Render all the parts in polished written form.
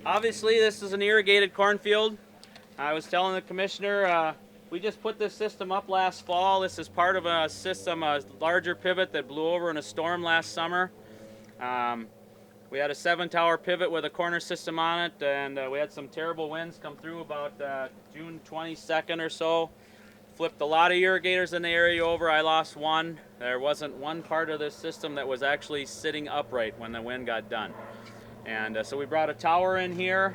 Obviously, this is an irrigated cornfield. I was telling the commissioner, we just put this system up last fall. This is part of a system, a larger pivot that blew over in a storm last summer. We had a 7-tower pivot with a corner system on it, and we had some terrible winds come through about June 22nd or so. Flipped a lot of irrigators in the area over. I lost one. There wasn't one part of this system that was actually sitting upright when the wind got done. And so we brought a tower in here,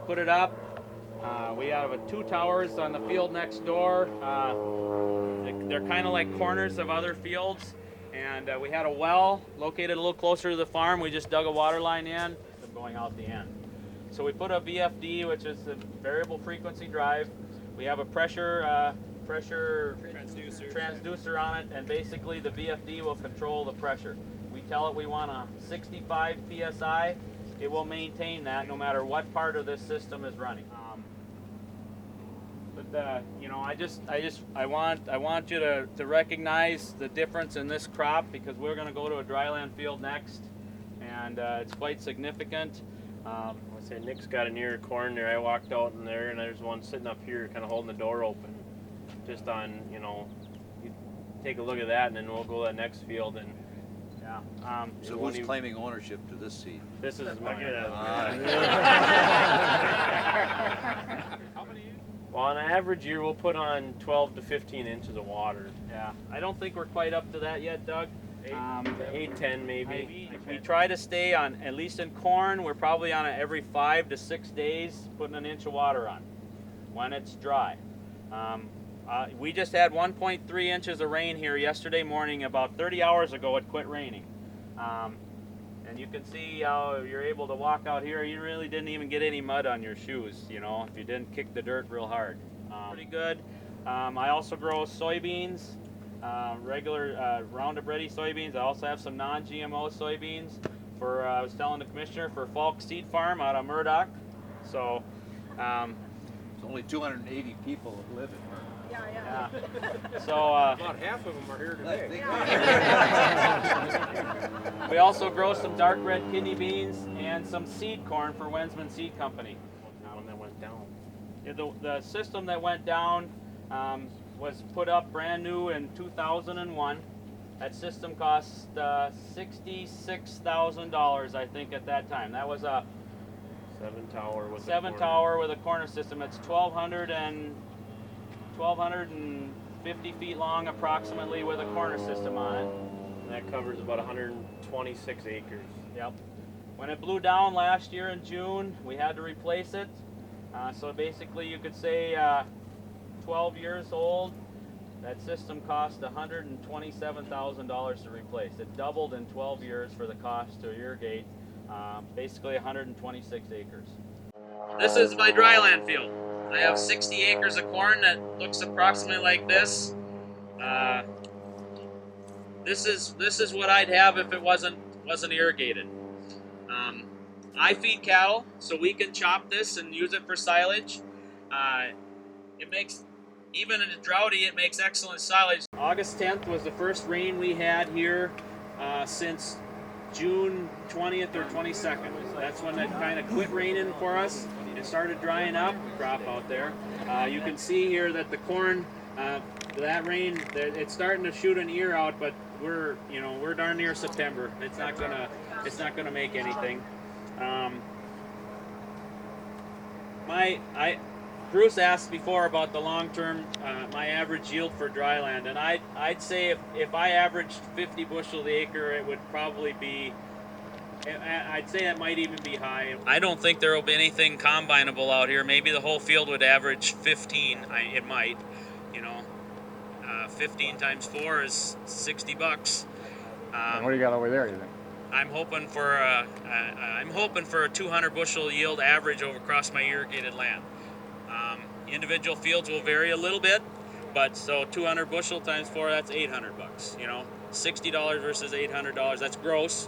put it up. We have 2 towers on the field next door. They're kind of like corners of other fields. And we had a well located a little closer to the farm. We just dug a water line in, going out the end. So we put a VFD, which is a variable frequency drive. We have a pressure transducer on it, and basically the VFD will control the pressure. We tell it we want a 65 psi. It will maintain that no matter what part of this system is running. You know, I want you to recognize the difference in this crop, because we're going to go to a dryland field next, and it's quite significant. I say Nick's got an ear of corn there. I walked out in there, and there's one sitting up here, kind of holding the door open. Just on, you know, you take a look at that, and then we'll go to the next field. And yeah. So who's claiming ownership to this seed? This is mine. How many? Well, on an average year, we'll put on 12 to 15 inches of water. Yeah, I don't think we're quite up to that yet, Doug. 8, 10 maybe. We try to stay on, at least in corn, we're probably on it every 5 to 6 days, putting an inch of water on when it's dry. We just had 1.3 inches of rain here yesterday morning. About 30 hours ago, it quit raining. And you can see how you're able to walk out here. You really didn't even get any mud on your shoes, you know, if you didn't kick the dirt real hard. Pretty good. I also grow soybeans, regular Roundup Ready soybeans. I also have some non-GMO soybeans for, I was telling the commissioner, for Falk Seed Farm out of Murdoch. So, There's only 280 people that live in Murdoch. yeah. So about half of them are here today. we also grow some dark red kidney beans and some seed corn for Wensman Seed Company. The one that went down. Yeah, the system that went down was put up brand new in 2001. That system cost $66,000, I think, at that time. That was a 7-tower with 7-tower with a corner system. It's 1,250 feet long approximately with a corner system on it. And that covers about 126 acres. Yep. When it blew down last year in June, we had to replace it. So basically you could say 12 years old. That system cost $127,000 to replace. It doubled in 12 years for the cost to irrigate basically 126 acres. This is my dryland field. I have 60 acres of corn that looks approximately like this. This is what I'd have if it wasn't irrigated. I feed cattle, so we can chop this and use it for silage. It makes, even in a droughty, it makes excellent silage. August 10th was the first rain we had here since June 20th or 22nd. That's when it kind of quit raining for us. It started drying up, crop out there. You can see here that the corn, that rain, it's starting to shoot an ear out, but we're darn near September. It's not gonna make anything. Bruce asked before about the long-term, my average yield for dryland, and I'd say if I averaged 50 bushel the acre, it would probably be, I'd say that might even be high. I don't think there will be anything combinable out here. Maybe the whole field would average 15. It might, 15 times 4 is $60. What do you got over there, you think? I'm hoping for a 200 bushel yield average over across my irrigated land. Individual fields will vary a little bit, but so 200 bushel times 4, that's $800. $60 versus $800. That's gross.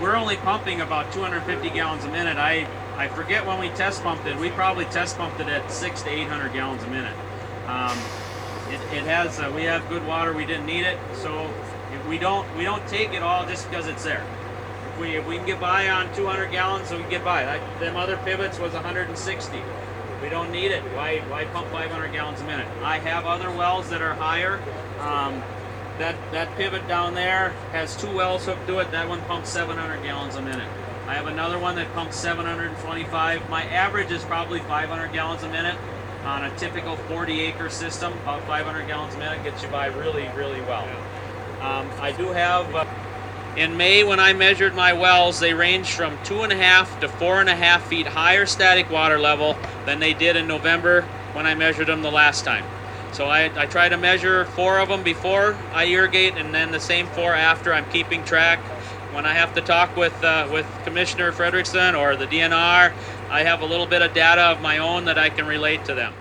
We're only only pumping about 250 gallons a minute. I forget when we test pumped it. We probably test pumped it at 600 to 800 gallons a minute. It has we have good water. We didn't need it, so we don't take it all just because it's there. If we can get by on 200 gallons, so we can get by. Them other pivots was 160. We don't need it. Why pump 500 gallons a minute? I have other wells that are higher. That pivot down there has 2 wells hooked to it. That one pumps 700 gallons a minute. I have another one that pumps 725. My average is probably 500 gallons a minute on a typical 40-acre system. About 500 gallons a minute gets you by really, really well. I do have. In May, when I measured my wells, they ranged from 2.5 to 4.5 feet higher static water level than they did in November when I measured them the last time. So I try to measure 4 of them before I irrigate, and then the same 4 after. I'm keeping track. When I have to talk with Commissioner Frederickson or the DNR, I have a little bit of data of my own that I can relate to them.